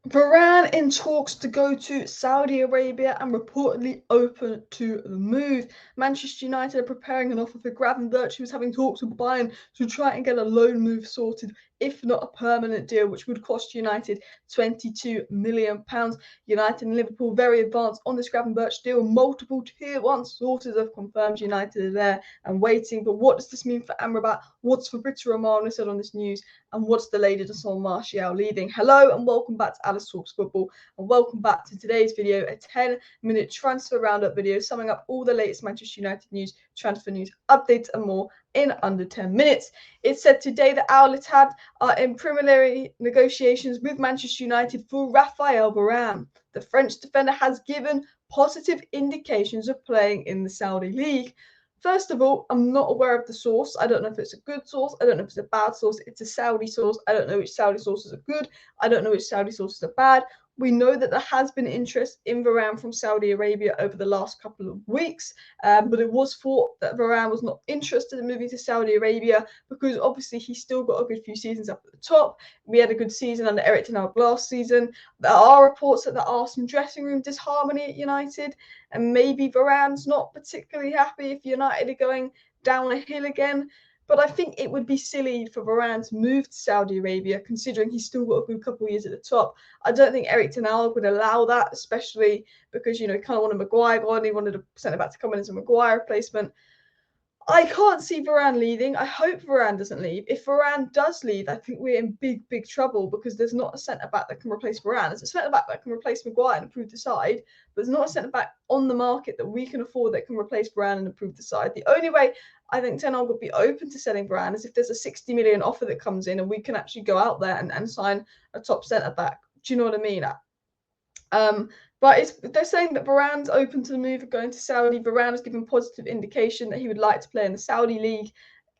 Varane in talks to go to Saudi Arabia and reportedly open to the move. Manchester United are preparing an offer for Gravenberch, who's having talks with Bayern to try and get a loan move sorted, if not a permanent deal, which would cost United £22 million. United and Liverpool very advanced on this Gravenberch deal. Multiple tier one sources have confirmed United are there and waiting. But what does this mean for Amrabat? What's Fabrizio Romano said on this news? And what's the lady de Son Martial leaving? Hello and welcome back to Alice Talks Football, and welcome back to today's video, a 10-minute transfer roundup video summing up all the latest Manchester United news, transfer news, updates and more in under 10 minutes. It said today that Utd are in preliminary negotiations with Manchester United for Raphael Varane. The French defender has given positive indications of playing in the Saudi League. First of all, I'm not aware of the source. I don't know if it's a good source. I don't know if it's a bad source. It's a Saudi source. I don't know which Saudi sources are good. I don't know which Saudi sources are bad. We know that there has been interest in Varane from Saudi Arabia over the last couple of weeks, but it was thought that Varane was not interested in moving to Saudi Arabia because obviously he's still got a good few seasons up at the top. We had a good season under Eric Ten Hag last season. There are reports that there are some dressing room disharmony at United, and maybe Varane's not particularly happy if United are going down a hill again. But I think it would be silly for Varane to move to Saudi Arabia, considering he's still got a good couple of years at the top. I don't think Eric Ten Hag would allow that, especially because, he kind of wanted Maguire on. He wanted a centre-back to come in as a Maguire replacement. I can't see Varane leaving. I hope Varane doesn't leave. If Varane does leave, I think we're in big, big trouble because there's not a centre-back that can replace Varane. There's a centre-back that can replace Maguire and improve the side, but there's not a centre-back on the market that we can afford that can replace Varane and improve the side. The only way I think Ten Hag would be open to selling Varane is if there's a 60 million offer that comes in and we can actually go out there and sign a top centre-back. Do you know what I mean? But they're saying that Varane's open to the move of going to Saudi. Varane has given positive indication that he would like to play in the Saudi league.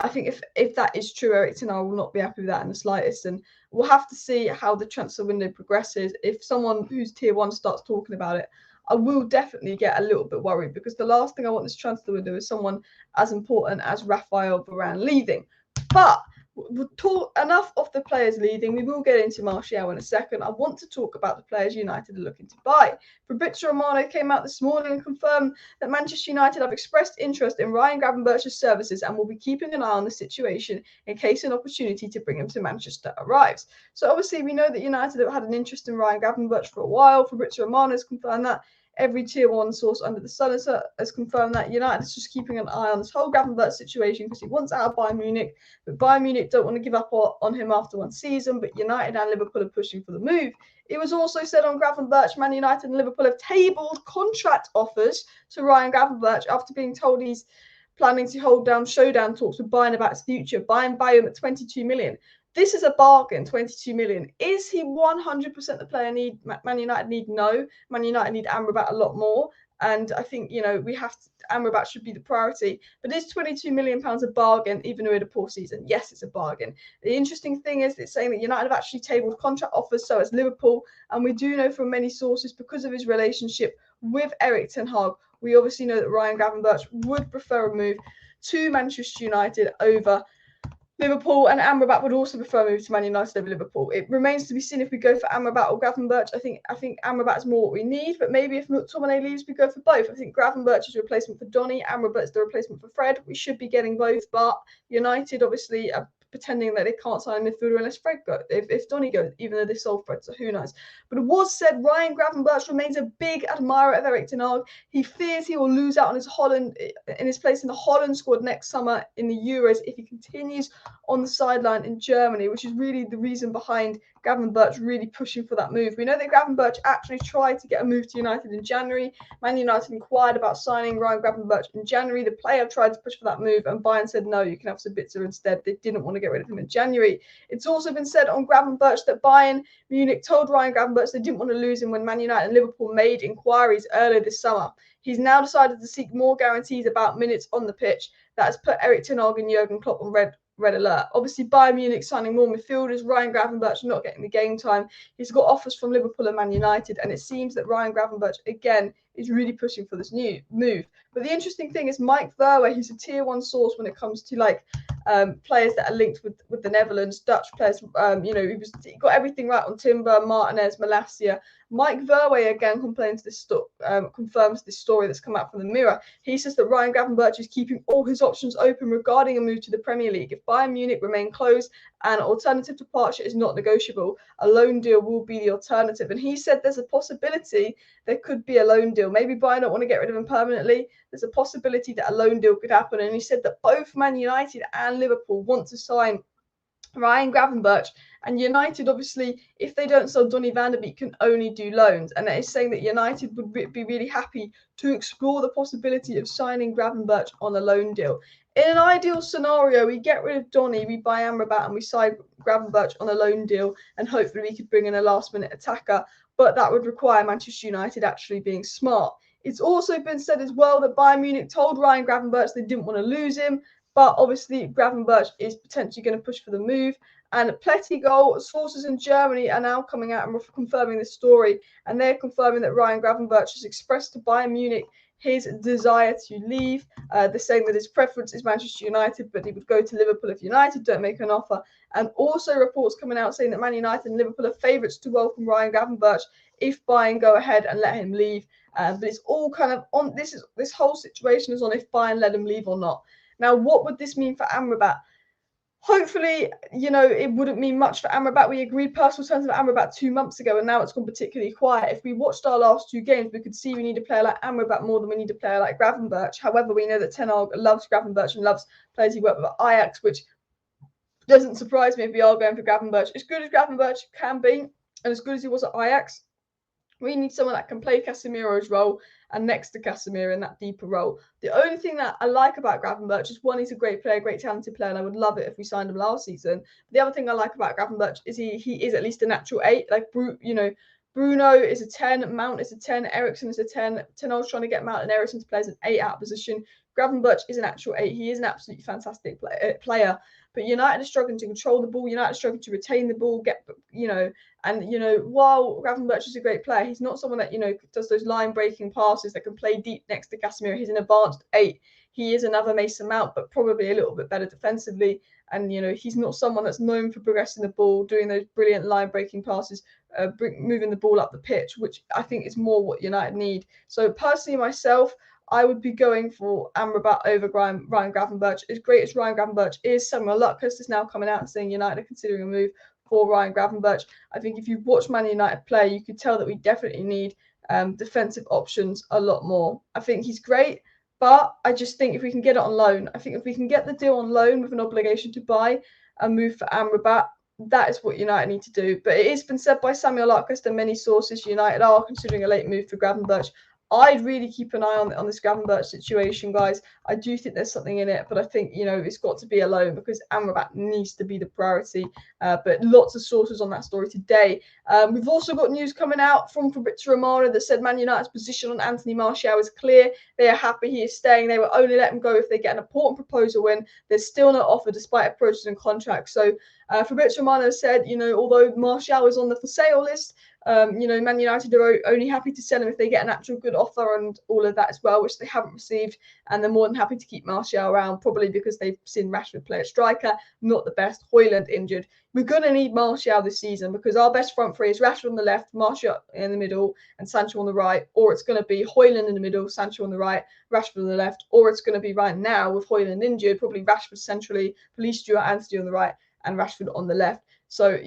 I think if that is true, Eric Ten Hag will not be happy with that in the slightest. And we'll have to see how the transfer window progresses. If someone who's tier one starts talking about it, I will definitely get a little bit worried because the last thing I want this transfer window is someone as important as Raphael Varane leaving. But we'll talk enough of the players leaving. We will get into Martial in a second. I want to talk about the players United are looking to buy. Fabrizio Romano came out this morning and confirmed that Manchester United have expressed interest in Ryan Gravenberch's services and will be keeping an eye on the situation in case an opportunity to bring him to Manchester arrives. So obviously we know that United have had an interest in Ryan Gravenberch for a while. Fabrizio Romano has confirmed that. Every tier one source under the sun has confirmed that United is just keeping an eye on this whole Gravenberch situation because he wants out of Bayern Munich, but Bayern Munich don't want to give up on him after one season, but United and Liverpool are pushing for the move. It was also said on Gravenberch, Man United and Liverpool have tabled contract offers to Ryan Gravenberch after being told he's planning to hold down showdown talks with Bayern about his future. Bayern buy him at 22 million. This is a bargain, 22 million. Is he 100% the player Man United need? No. Man United need Amrabat a lot more. And I think, we have to, Amrabat should be the priority. But is £22 million a bargain, even though we had a poor season? Yes, it's a bargain. The interesting thing is it's saying that United have actually tabled contract offers, so has Liverpool. And we do know from many sources, because of his relationship with Eric Ten Hag, we obviously know that Ryan Gravenberch would prefer a move to Manchester United over Liverpool, and Amrabat would also prefer a move to Man United over Liverpool. It remains to be seen if we go for Amrabat or Gravenberch. I think Amrabat is more what we need, but maybe if McTominay leaves, we go for both. I think Gravenberch is a replacement for Donny, Amrabat is the replacement for Fred. We should be getting both, but United obviously are pretending that they can't sign a midfielder unless Fred goes, if Donny goes, even though they sold Fred, so who knows. But it was said Ryan Gravenberch remains a big admirer of Eric Ten Hag. He fears he will lose out on his place in the Holland squad next summer in the Euros if he continues on the sideline in Germany, which is really the reason behind Gravenberch really pushing for that move. We know that Gravenberch actually tried to get a move to United in January. Man United inquired about signing Ryan Gravenberch in January. The player tried to push for that move, and Bayern said, no, you can have Sabitzer instead. They didn't want to get rid of him in January. It's also been said on Gravenberch that Bayern Munich told Ryan Gravenberch they didn't want to lose him when Man United and Liverpool made inquiries earlier this summer. He's now decided to seek more guarantees about minutes on the pitch. That has put Eric Ten Hag and Jurgen Klopp on red alert. Obviously, Bayern Munich signing more midfielders. Ryan Gravenberch not getting the game time. He's got offers from Liverpool and Man United, and it seems that Ryan Gravenberch, again, is really pushing for this new move. But the interesting thing is Mike Verwey, who's a tier 1 source when it comes to like players that are linked with the Netherlands, Dutch players. He got everything right on Timber, Martinez, Malacia. Mike Verwey again confirms this story that's come out from the Mirror. He says that Ryan Gravenberch is keeping all his options open regarding a move to the Premier League. If Bayern Munich remain closed, an alternative departure is not negotiable. A loan deal will be the alternative. And he said there's a possibility there could be a loan deal. Maybe Bayern don't want to get rid of him permanently. There's a possibility that a loan deal could happen. And he said that both Man United and Liverpool want to sign Ryan Gravenberch, and United, obviously, if they don't sell Donny van de Beek, can only do loans. And that is saying that United would be really happy to explore the possibility of signing Gravenberch on a loan deal. In an ideal scenario, we get rid of Donny, we buy Amrabat, and we sign Gravenberch on a loan deal, and hopefully we could bring in a last-minute attacker. But that would require Manchester United actually being smart. It's also been said as well that Bayern Munich told Ryan Gravenberch they didn't want to lose him. But obviously, Gravenberch is potentially going to push for the move. And Pletty sources in Germany are now coming out and confirming this story. And they're confirming that Ryan Gravenberch has expressed to Bayern Munich his desire to leave. They're saying that his preference is Manchester United, but he would go to Liverpool if United don't make an offer. And also reports coming out saying that Man United and Liverpool are favourites to welcome Ryan Gravenberch if Bayern go ahead and let him leave. But it's all kind of on this whole situation is on if Bayern let him leave or not. Now, what would this mean for Amrabat? Hopefully, it wouldn't mean much for Amrabat. We agreed personal terms with Amrabat 2 months ago, and now it's gone particularly quiet. If we watched our last 2 games, we could see we need a player like Amrabat more than we need a player like Gravenberch. However, we know that Ten Hag loves Gravenberch and loves players he worked with at Ajax, which doesn't surprise me if we are going for Gravenberch. As good as Gravenberch can be, and as good as he was at Ajax, we need someone that can play Casemiro's role and next to Casemiro in that deeper role. The only thing that I like about Gravenberch is, one, he's a great player, great talented player, and I would love it if we signed him last season. The other thing I like about Gravenberch is he is at least a natural 8. Like, Bruno is a 10, Mount is a 10, Eriksen is a 10. Ten Hag's trying to get Mount and Eriksen to play as an 8 out position. Gravenberch is an actual 8. He is an absolutely fantastic player. But United are struggling to control the ball. United are struggling to retain the ball, while Gravenberch is a great player, he's not someone that, does those line-breaking passes that can play deep next to Casemiro. He's an advanced 8. He is another Mason Mount, but probably a little bit better defensively. And, he's not someone that's known for progressing the ball, doing those brilliant line-breaking passes, moving the ball up the pitch, which I think is more what United need. So personally, myself, I would be going for Amrabat over Ryan Gravenberch. As great as Ryan Gravenberch is, Samuel Luckhurst is now coming out and saying United are considering a move for Ryan Gravenberch. I think if you watch Man United play, you could tell that we definitely need defensive options a lot more. I think he's great, but I just think if we can get it on loan, I think if we can get the deal on loan with an obligation to buy a move for Amrabat, that is what United need to do. But it has been said by Samuel Luckhurst and many sources, United are considering a late move for Gravenberch. I'd really keep an eye on this Gravenberch situation, guys. I do think there's something in it, but I think, it's got to be a loan because Amrabat needs to be the priority. But lots of sources on that story today. We've also got news coming out from Fabrizio Romano that said Man United's position on Anthony Martial is clear. They are happy he is staying. They will only let him go if they get an important proposal in. There's still no offer despite approaches and contracts. So Fabrizio Romano said, although Martial is on the for sale list, Man United are only happy to sell him if they get an actual good offer and all of that as well, which they haven't received. And they're more than happy to keep Martial around, probably because they've seen Rashford play at striker, not the best. Højlund injured. We're going to need Martial this season because our best front three is Rashford on the left, Martial in the middle, and Sancho on the right. Or it's going to be Højlund in the middle, Sancho on the right, Rashford on the left. Or it's going to be right now with Højlund injured, probably Rashford centrally, Police Stewart, Anthony on the right, and Rashford on the left. So,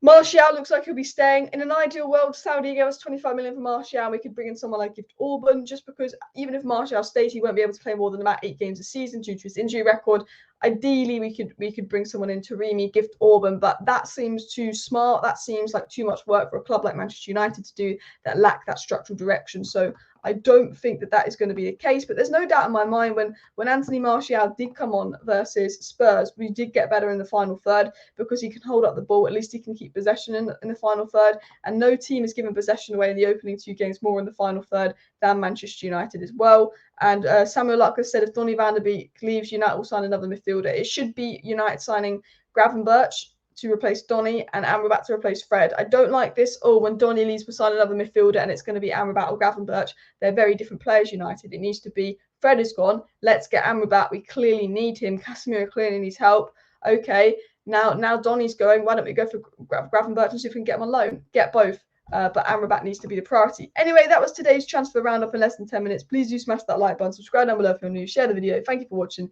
Martial looks like he'll be staying. In an ideal world, Saudi gave us 25 million for Martial, and we could bring in someone like Gift Orban, just because even if Martial stays, he won't be able to play more than about 8 games a season due to his injury record. Ideally, we could bring someone in, Taremi, Gift Orban, but that seems too smart. That seems like too much work for a club like Manchester United to do that lack that structural direction. So I don't think that is going to be the case. But there's no doubt in my mind when Anthony Martial did come on versus Spurs, we did get better in the final third because he can hold up the ball. At least he can keep possession in the final third. And no team has given possession away in the opening 2 games more in the final third than Manchester United as well. And Samuel Luckhurst said if Donny van de Beek leaves, United will sign another midfielder. It should be United signing Gravenberch. to replace Donny and Amrabat to replace Fred. I don't like this. Oh, when Donny leaves, we'll sign another midfielder and it's going to be Amrabat or Gravenberch. They're very different players, United. It needs to be Fred is gone. Let's get Amrabat. We clearly need him. Casemiro clearly needs help. Okay, now Donny's going. Why don't we go for Gravenberch and see if we can get him on loan? Get both. But Amrabat needs to be the priority. Anyway, that was today's transfer roundup in less than 10 minutes. Please do smash that like button, subscribe down below if you're new, share the video. Thank you for watching.